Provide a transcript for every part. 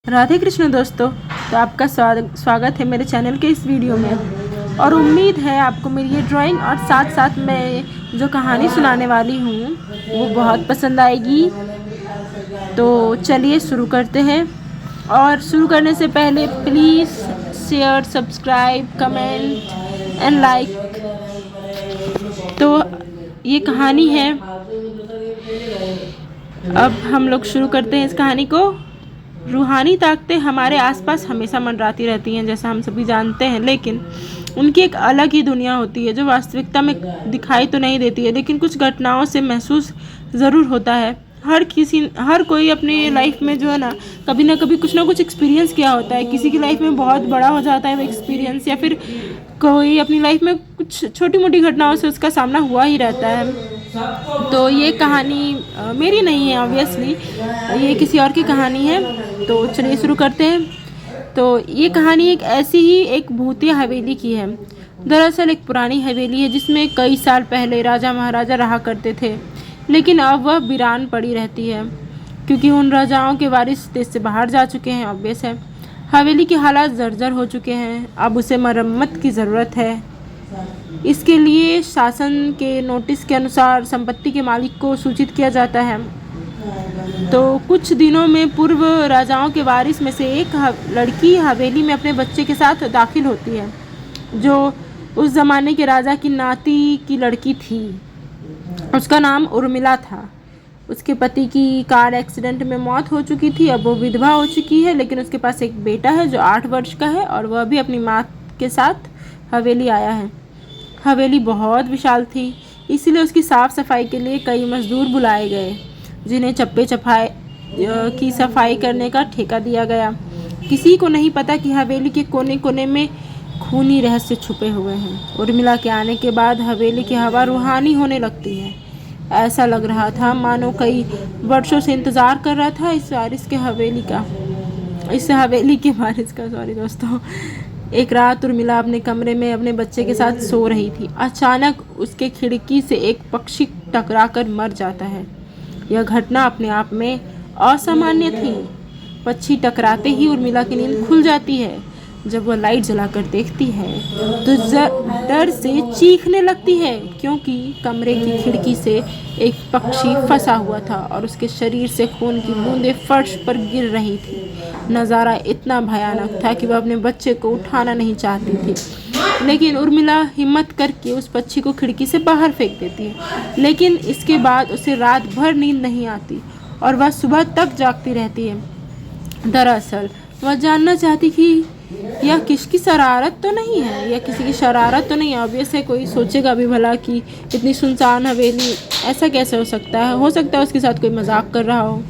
राधे कृष्ण दोस्तों। तो आपका स्वागत है मेरे चैनल के इस वीडियो में और उम्मीद है आपको मेरी ये ड्राइंग और साथ साथ मैं जो कहानी सुनाने वाली हूँ वो बहुत पसंद आएगी। तो चलिए शुरू करते हैं। और शुरू करने से पहले please share, subscribe, comment and like. तो ये कहानी है। अब हम लोग शुरू करते हैं इस कहानी को। रूहानी ताकतें हमारे आसपास हमेशा मंडराती रहती हैं, जैसा हम सभी जानते हैं, लेकिन उनकी एक अलग ही दुनिया होती है जो वास्तविकता में दिखाई तो नहीं देती है, लेकिन कुछ घटनाओं से महसूस ज़रूर होता है। हर कोई अपनी लाइफ में जो है कभी ना कभी कुछ ना कुछ एक्सपीरियंस किया होता है। किसी की लाइफ में बहुत बड़ा हो जाता है वो एक्सपीरियंस, या फिर कोई अपनी लाइफ में कुछ छोटी मोटी घटनाओं से उसका सामना हुआ ही रहता है। तो ये कहानी मेरी नहीं है, ऑब्वियसली ये किसी और की कहानी है। तो चलिए शुरू करते हैं। तो ये कहानी एक भूतिया हवेली की है। दरअसल एक पुरानी हवेली है जिसमें कई साल पहले राजा महाराजा रहा करते थे, लेकिन अब वह वीरान पड़ी रहती है क्योंकि उन राजाओं के वारिस देश से बाहर जा चुके हैं। ऑब्वियस है, हवेली के हालात जर्जर हो चुके हैं। अब उसे मरम्मत की ज़रूरत है। इसके लिए शासन के नोटिस के अनुसार संपत्ति के मालिक को सूचित किया जाता है। तो कुछ दिनों में पूर्व राजाओं के वारिस में से एक लड़की हवेली में अपने बच्चे के साथ दाखिल होती है, जो उस ज़माने के राजा की नाती की लड़की थी। उसका नाम उर्मिला था। उसके पति की कार एक्सीडेंट में मौत हो चुकी थी। अब वो विधवा हो चुकी है, लेकिन उसके पास एक बेटा है जो 8 वर्ष का है और वह भी अपनी माँ के साथ हवेली आया है। हवेली बहुत विशाल थी, इसीलिए उसकी साफ़ सफाई के लिए कई मजदूर बुलाए गए, जिन्हें चप्पे चपाए की सफाई करने का ठेका दिया गया। किसी को नहीं पता कि हवेली के कोने कोने में खूनी रहस्य छुपे हुए हैं। उर्मिला के आने के बाद हवेली की हवा रूहानी होने लगती है। ऐसा लग रहा था मानो कई वर्षों से इंतज़ार कर रहा था इस हवेली के वारिस का। सॉरी दोस्तों। एक रात उर्मिला अपने कमरे में अपने बच्चे के साथ सो रही थी। अचानक उसके खिड़की से एक पक्षी टकराकर मर जाता है। यह घटना अपने आप में असामान्य थी। पक्षी टकराते ही उर्मिला की नींद खुल जाती है। जब वह लाइट जलाकर देखती है तो डर से चीखने लगती है, क्योंकि कमरे की खिड़की से एक पक्षी फंसा हुआ था और उसके शरीर से खून की बूंदें फर्श पर गिर रही थी। नज़ारा इतना भयानक था कि वह अपने बच्चे को उठाना नहीं चाहती थी, लेकिन उर्मिला हिम्मत करके उस पक्षी को खिड़की से बाहर फेंक देती है। लेकिन इसके बाद उसे रात भर नींद नहीं आती और वह सुबह तक जागती रहती है। दरअसल वह जानना चाहती कि यह किसकी शरारत तो नहीं है, यह किसी की शरारत तो नहीं है। ऑब्वियस है, कोई सोचेगा भी भला कि इतनी सुनसान हवेली ऐसा कैसे हो सकता है उसके साथ कोई मजाक कर रहा हो।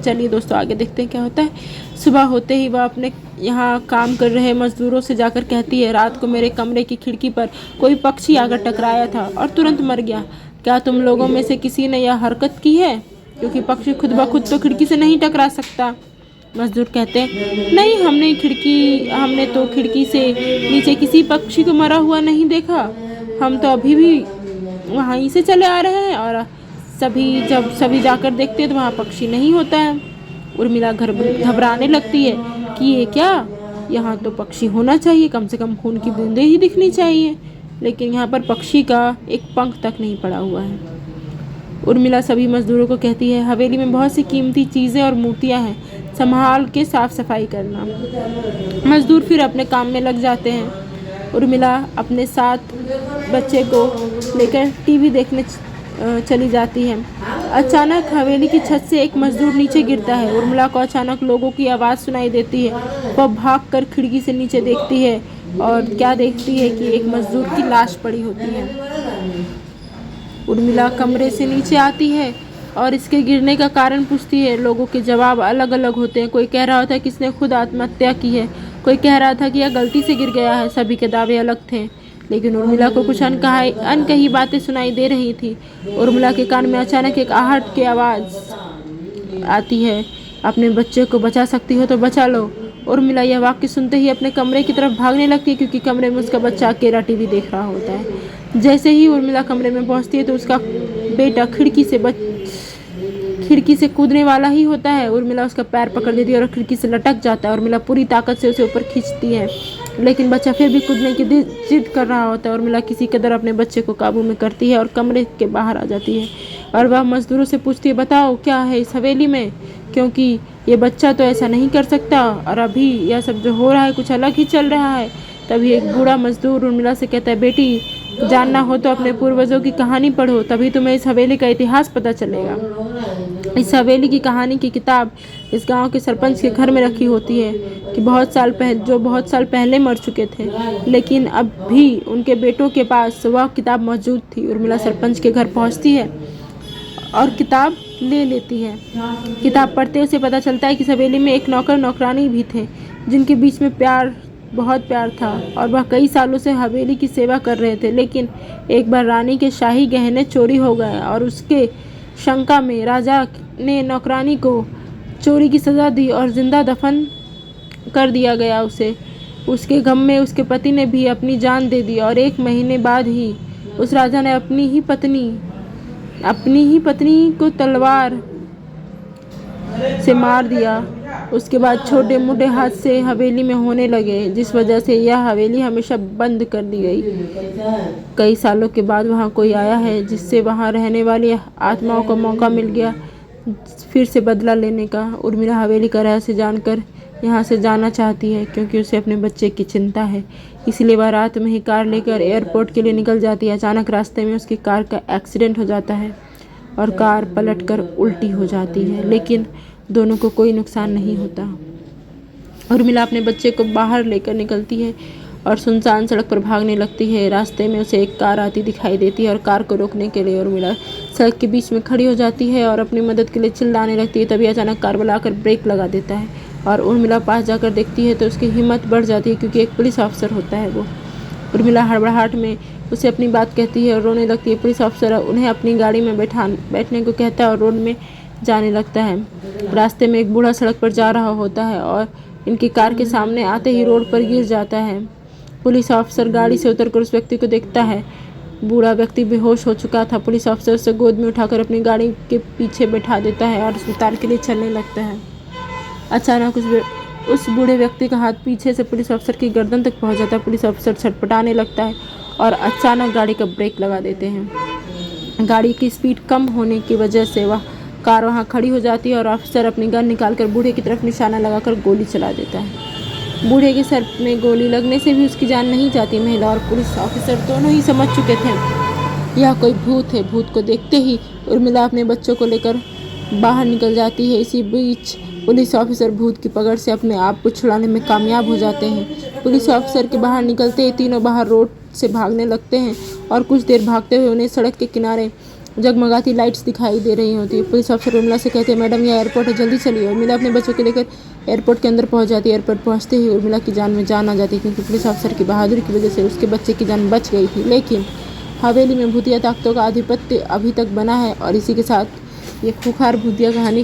चलिए दोस्तों, आगे देखते हैं क्या होता है। सुबह होते ही वह अपने यहाँ काम कर रहे मजदूरों से जाकर कहती है, रात को मेरे कमरे की खिड़की पर कोई पक्षी आकर टकराया था और तुरंत मर गया। क्या तुम लोगों में से किसी ने यह हरकत की है? क्योंकि पक्षी खुद ब खुद तो खिड़की से नहीं टकरा सकता। मजदूर कहते हैं, नहीं, हमने तो खिड़की से नीचे किसी पक्षी को मरा हुआ नहीं देखा। हम तो अभी भी वहीं से चले आ रहे हैं और जब सभी जाकर देखते हैं तो वहाँ पक्षी नहीं होता है। उर्मिला घबराने लगती है कि ये क्या, यहाँ तो पक्षी होना चाहिए, कम से कम खून की बूंदें ही दिखनी चाहिए, लेकिन यहाँ पर पक्षी का एक पंख तक नहीं पड़ा हुआ है। उर्मिला सभी मजदूरों को कहती है, हवेली में बहुत सी कीमती चीज़ें और मूर्तियाँ हैं, संभाल के साफ सफाई करना। मजदूर फिर अपने काम में लग जाते हैं। उर्मिला अपने साथ बच्चे को लेकर टीवी देखने चली जाती है। अचानक हवेली की छत से एक मजदूर नीचे गिरता है। उर्मिला को अचानक लोगों की आवाज़ सुनाई देती है। वह भागकर खिड़की से नीचे देखती है और क्या देखती है कि एक मजदूर की लाश पड़ी होती है। उर्मिला कमरे से नीचे आती है और इसके गिरने का कारण पूछती है। लोगों के जवाब अलग अलग होते हैं। कोई कह रहा था कि इसने खुद आत्महत्या की है, कोई कह रहा था कि यह गलती से गिर गया है। सभी के दावे अलग थे, लेकिन उर्मिला को कुछ अनकही बातें सुनाई दे रही थी। उर्मिला के कान में अचानक एक आहट की आवाज़ आती है, अपने बच्चे को बचा सकती हो तो बचा लो। उर्मिला यह वाक्य सुनते ही अपने कमरे की तरफ भागने लगती है, क्योंकि कमरे में उसका बच्चा अकेला टीवी देख रहा होता है। जैसे ही उर्मिला कमरे में पहुंचती है तो उसका बेटा खिड़की खिड़की से कूदने वाला ही होता है। उर्मिला उसका पैर पकड़ लेती है और खिड़की से लटक जाता है। उर्मिला पूरी ताकत से उसे ऊपर खींचती है, लेकिन बच्चा फिर भी कूदने की जिद कर रहा होता है। उर्मिला किसी कदर अपने बच्चे को काबू में करती है और कमरे के बाहर आ जाती है और वह मजदूरों से पूछती है, बताओ क्या है इस हवेली में, क्योंकि ये बच्चा तो ऐसा नहीं कर सकता और अभी यह सब जो हो रहा है कुछ अलग ही चल रहा है। तभी एक बूढ़ा मजदूर उर्मिला से कहता है, बेटी जानना हो तो अपने पूर्वजों की कहानी पढ़ो, तभी तुम्हें इस हवेली का इतिहास पता चलेगा। इस हवेली की कहानी की किताब इस गांव के सरपंच के घर में रखी होती है कि बहुत साल पहले मर चुके थे, लेकिन अब भी उनके बेटों के पास वह किताब मौजूद थी। उर्मिला सरपंच के घर पहुंचती है और किताब ले लेती है। किताब पढ़ते उसे पता चलता है कि इस हवेली में एक नौकर नौकरानी भी थे जिनके बीच में बहुत प्यार था और वह कई सालों से हवेली की सेवा कर रहे थे। लेकिन एक बार रानी के शाही गहने चोरी हो गए और उसके शंका में राजा ने नौकरानी को चोरी की सज़ा दी और जिंदा दफन कर दिया गया उसे। उसके गम में उसके पति ने भी अपनी जान दे दी और 1 महीने बाद ही उस राजा ने अपनी ही पत्नी को तलवार से मार दिया। उसके बाद छोटे मोटे हादसे हवेली में होने लगे, जिस वजह से यह हवेली हमेशा बंद कर दी गई। कई सालों के बाद वहाँ कोई आया है, जिससे वहाँ रहने वाली आत्माओं को मौका मिल गया फिर से बदला लेने का। उर्मिला हवेली का रहस्य जानकर यहाँ से जाना चाहती है, क्योंकि उसे अपने बच्चे की चिंता है। इसलिए वह रात में ही कार लेकर एयरपोर्ट के लिए निकल जाती है। अचानक रास्ते में उसकी कार का एक्सीडेंट हो जाता है और कार पलटकर उल्टी हो जाती है, लेकिन दोनों को कोई नुकसान नहीं होता। उर्मिला अपने बच्चे को बाहर लेकर निकलती है और सुनसान सड़क पर भागने लगती है। रास्ते में उसे एक कार आती दिखाई देती है और कार को रोकने के लिए उर्मिला सड़क के बीच में खड़ी हो जाती है और अपनी मदद के लिए चिल्लाने लगती है। तभी अचानक कार वाला आकर ब्रेक लगा देता है और उर्मिला पास जाकर देखती है तो उसकी हिम्मत बढ़ जाती है, क्योंकि एक पुलिस ऑफिसर होता है वो। उर्मिला हड़बड़ाहट में उसे अपनी बात कहती है और रोने लगती है। पुलिस ऑफिसर उन्हें अपनी गाड़ी में बैठने को कहता है और रोड में जाने लगता है। रास्ते में एक बूढ़ा सड़क पर जा रहा होता है और इनकी कार के सामने आते ही रोड पर गिर जाता है। पुलिस ऑफिसर गाड़ी से उतरकर उस व्यक्ति को देखता है। बूढ़ा व्यक्ति बेहोश हो चुका था। पुलिस ऑफिसर उसे गोद में उठाकर अपनी गाड़ी के पीछे बैठा देता है और अस्पताल के लिए चलने लगता है। अचानक उस बूढ़े व्यक्ति का हाथ पीछे से पुलिस ऑफिसर की गर्दन तक पहुंच जाता है। पुलिस ऑफिसर छटपटाने लगता है और अचानक गाड़ी का ब्रेक लगा देते हैं। गाड़ी की स्पीड कम होने की वजह से वह कार वहां खड़ी हो जाती है और ऑफिसर अपनी गन निकालकर बूढ़े की तरफ निशाना लगाकर गोली चला देता है। बूढ़े के सर में गोली लगने से भी उसकी जान नहीं जाती। महिला और पुलिस ऑफिसर दोनों ही समझ चुके थे यह कोई भूत है। भूत को देखते ही उर्मिला अपने बच्चों को लेकर बाहर निकल जाती है। इसी बीच पुलिस ऑफिसर भूत की पकड़ से अपने आप को छुड़ाने में कामयाब हो जाते हैं। पुलिस ऑफिसर के बाहर निकलते ही तीनों बाहर रोड से भागने लगते हैं और कुछ देर भागते हुए उन्हें सड़क के किनारे जगमगाती लाइट्स दिखाई दे रही होती है। पुलिस ऑफिसर उर्मिला से कहते हैं, मैडम यह एयरपोर्ट है, जल्दी चलिए। उर्मिला अपने बच्चों को लेकर एयरपोर्ट के अंदर पहुंच जाती है। एयरपोर्ट पहुंचते ही उर्मिला की जान में जान आ जाती है, क्योंकि पुलिस ऑफिसर की बहादुरी की वजह से उसके बच्चे की जान बच गई थी। लेकिन हवेली में भूतिया ताकतों का आधिपत्य अभी तक बना है और इसी के साथ ये खूंखार भूतिया कहानी